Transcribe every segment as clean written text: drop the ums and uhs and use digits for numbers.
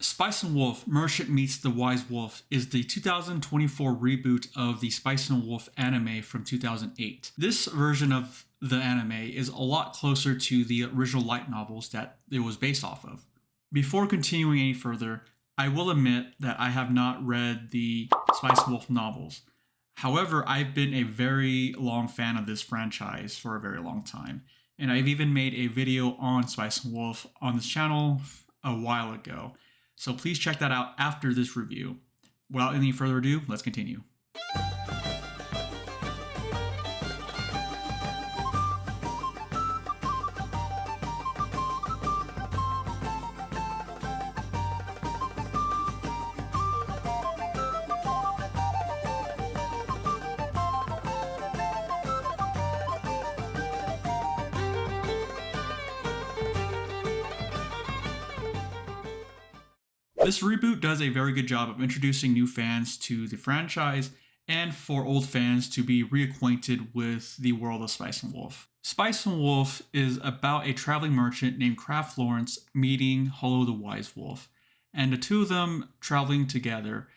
Spice and Wolf, Merchant Meets the Wise Wolf is the 2024 reboot of the Spice and Wolf anime from 2008. This version of the anime is a lot closer to the original light novels that it was based off of. Before continuing any further, I will admit that I have not read the Spice and Wolf novels. However, I've been a very long fan of this franchise for a very long time, and I've even made a video on Spice and Wolf on this channel a while ago. So please check that out after this review. Without any further ado, let's continue. This reboot does a very good job of introducing new fans to the franchise and for old fans to be reacquainted with the world of Spice and Wolf. Spice and Wolf is about a traveling merchant named Craft Lawrence meeting Hollow the Wise Wolf, and the two of them traveling together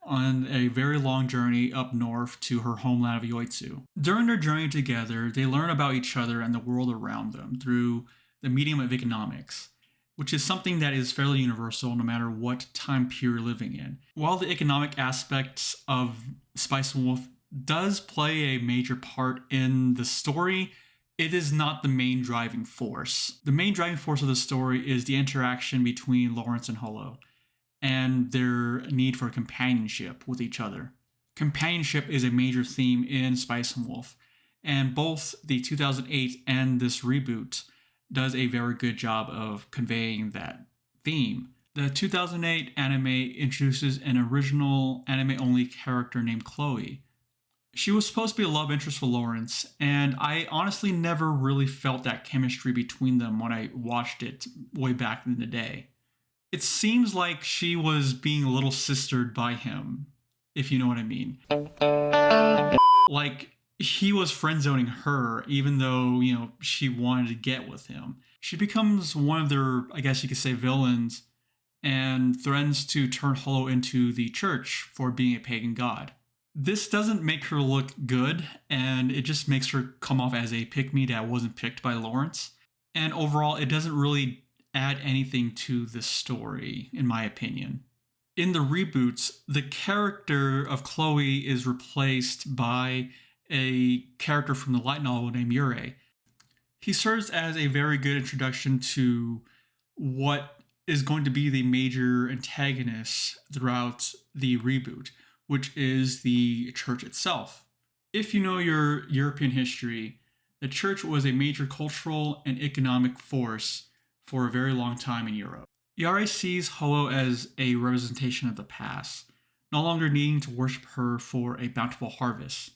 on a very long journey up north to her homeland of Yoitsu. During their journey together, they learn about each other and the world around them through the medium of economics, which is something that is fairly universal no matter what time period you're living in. While the economic aspects of Spice and Wolf does play a major part in the story, it is not the main driving force. The main driving force of the story is the interaction between Lawrence and Hollow and their need for companionship with each other. Companionship is a major theme in Spice and Wolf, and both the 2008 and this reboot does a very good job of conveying that theme. The 2008 anime introduces an original anime-only character named Chloe. She was supposed to be a love interest for Lawrence, and I honestly never really felt that chemistry between them when I watched it way back in the day. It seems like she was being a little sistered by him, if you know what I mean. Like, he was friend-zoning her, even though, she wanted to get with him. She becomes one of their, I guess you could say, villains, and threatens to turn Hollow into the church for being a pagan god. This doesn't make her look good, and it just makes her come off as a pick-me that wasn't picked by Lawrence. And overall, it doesn't really add anything to the story, in my opinion. In the reboots, the character of Chloe is replaced by a character from the light novel named Yurei. He serves as a very good introduction to what is going to be the major antagonist throughout the reboot, which is the church itself. If you know your European history, the church was a major cultural and economic force for a very long time in Europe. Yurei sees Hollow as a representation of the past, no longer needing to worship her for a bountiful harvest.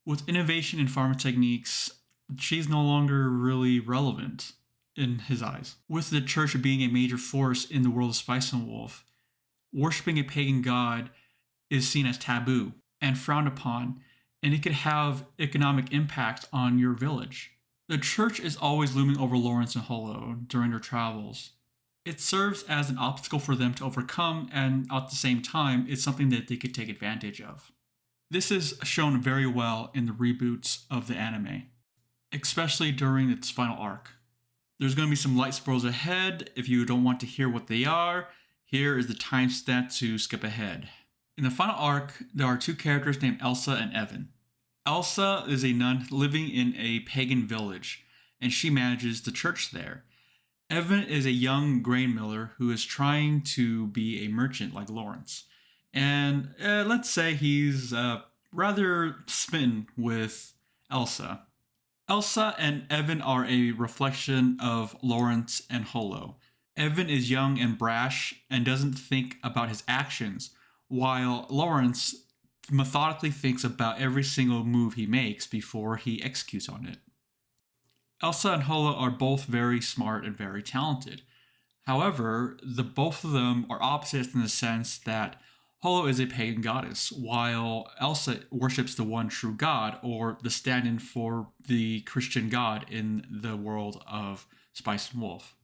With innovation in farming techniques, she's no longer really relevant in his eyes. With the church being a major force in the world of Spice and Wolf, worshipping a pagan god is seen as taboo and frowned upon, and it could have economic impact on your village. The church is always looming over Lawrence and Hollow during their travels. It serves as an obstacle for them to overcome, and at the same time, it's something that they could take advantage of. This is shown very well in the reboots of the anime, especially during its final arc. There's going to be some light spoilers ahead. If you don't want to hear what they are, here is the timestamp to skip ahead. In the final arc, there are two characters named Elsa and Evan. Elsa is a nun living in a pagan village, and she manages the church there. Evan is a young grain miller who is trying to be a merchant like Lawrence. And let's say he's rather smitten with Elsa. Elsa and Evan are a reflection of Lawrence and Hollow. Evan is young and brash and doesn't think about his actions, while Lawrence methodically thinks about every single move he makes before he executes on it. Elsa and Hollow are both very smart and very talented. However, both of them are opposites in the sense that Hollow is a pagan goddess, while Elsa worships the one true god, or the stand-in for the Christian god in the world of Spice and Wolf.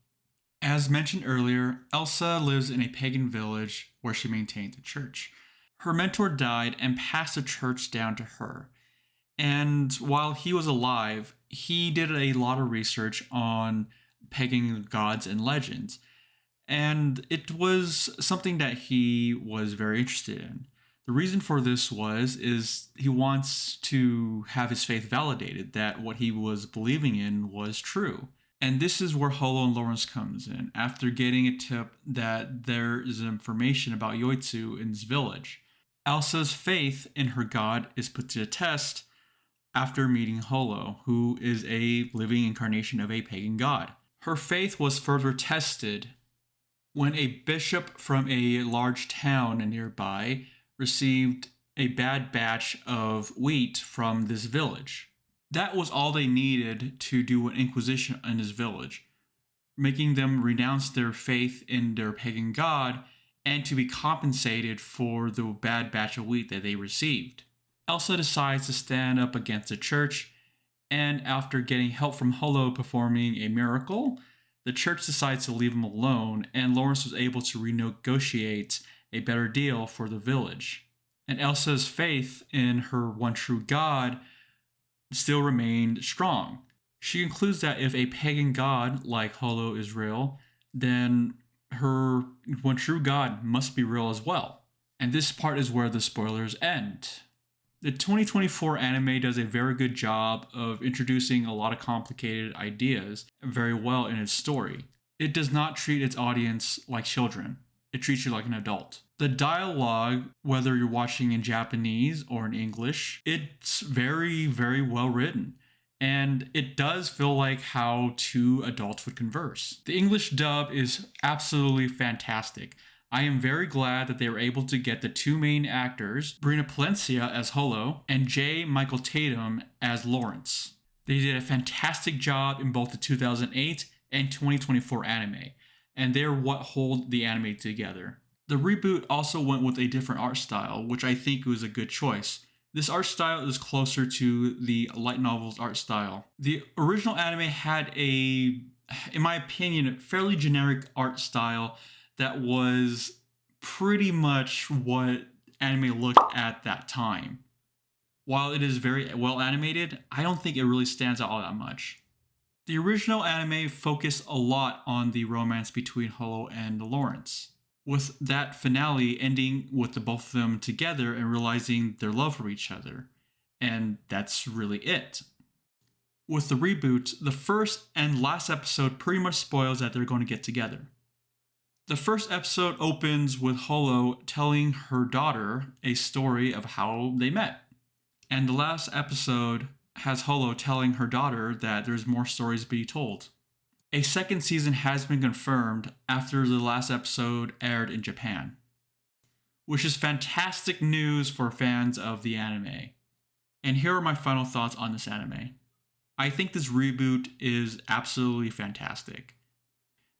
As mentioned earlier, Elsa lives in a pagan village where she maintains a church. Her mentor died and passed the church down to her. And while he was alive, he did a lot of research on pagan gods and legends. And it was something that he was very interested in. The reason for this is he wants to have his faith validated that what he was believing in was true. And this is where Holo and Lawrence comes in after getting a tip that there is information about Yoitsu in this village. Elsa's faith in her god is put to the test after meeting Holo, who is a living incarnation of a pagan god. Her faith was further tested when a bishop from a large town nearby received a bad batch of wheat from this village. That was all they needed to do an inquisition in this village, making them renounce their faith in their pagan god and to be compensated for the bad batch of wheat that they received. Elsa decides to stand up against the church, and after getting help from Holo performing a miracle, the church decides to leave him alone, and Lawrence was able to renegotiate a better deal for the village. And Elsa's faith in her one true god still remained strong. She concludes that if a pagan god like Holo is real, then her one true god must be real as well. And this part is where the spoilers end. The 2024 anime does a very good job of introducing a lot of complicated ideas very well in its story. It does not treat its audience like children. It treats you like an adult. The dialogue, whether you're watching in Japanese or in English, it's very, very well written. And it does feel like how two adults would converse. The English dub is absolutely fantastic. I am very glad that they were able to get the two main actors, Brina Palencia as Holo and J. Michael Tatum as Lawrence. They did a fantastic job in both the 2008 and 2024 anime, and they're what hold the anime together. The reboot also went with a different art style, which I think was a good choice. This art style is closer to the light novel's art style. The original anime had a, in my opinion, fairly generic art style that was pretty much what anime looked at that time. While it is very well animated, I don't think it really stands out all that much. The original anime focused a lot on the romance between Holo and Lawrence, with that finale ending with the both of them together and realizing their love for each other. And that's really it. With the reboot, the first and last episode pretty much spoils that they're going to get together. The first episode opens with Holo telling her daughter a story of how they met. And the last episode has Holo telling her daughter that there's more stories to be told. A second season has been confirmed after the last episode aired in Japan, which is fantastic news for fans of the anime. And here are my final thoughts on this anime. I think this reboot is absolutely fantastic.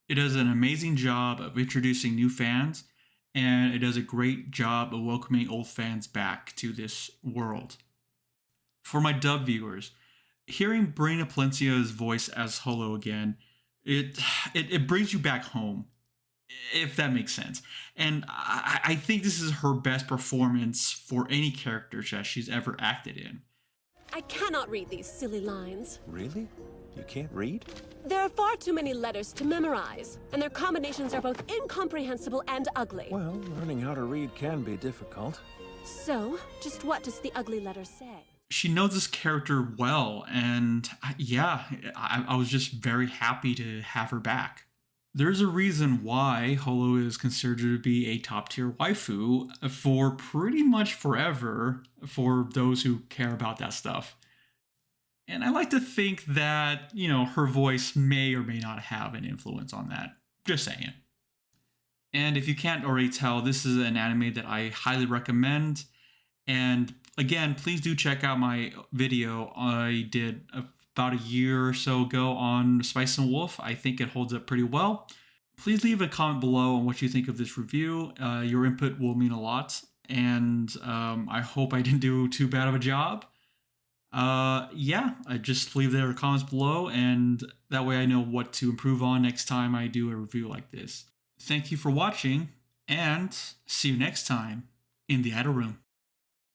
It does an amazing job of introducing new fans, and it does a great job of welcoming old fans back to this world. For my dub viewers, hearing Brina Palencia's voice as Holo again, it brings you back home, if that makes sense. And I think this is her best performance for any character that she's ever acted in. I cannot read these silly lines. Really? You can't read? There are far too many letters to memorize, and their combinations are both incomprehensible and ugly. Well, learning how to read can be difficult. So, just what does the ugly letter say? She knows this character well, and yeah, I was just very happy to have her back. There's a reason why Holo is considered to be a top-tier waifu for pretty much forever for those who care about that stuff. And I like to think that, her voice may or may not have an influence on that. Just saying. And if you can't already tell, this is an anime that I highly recommend. And again, please do check out my video I did about a year or so ago on Spice and Wolf. I think it holds up pretty well. Please leave a comment below on what you think of this review. Your input will mean a lot. And I hope I didn't do too bad of a job. Yeah, I just leave their comments below, and that way I know what to improve on next time I do a review like this. Thank you for watching, and see you next time in the Adder Room.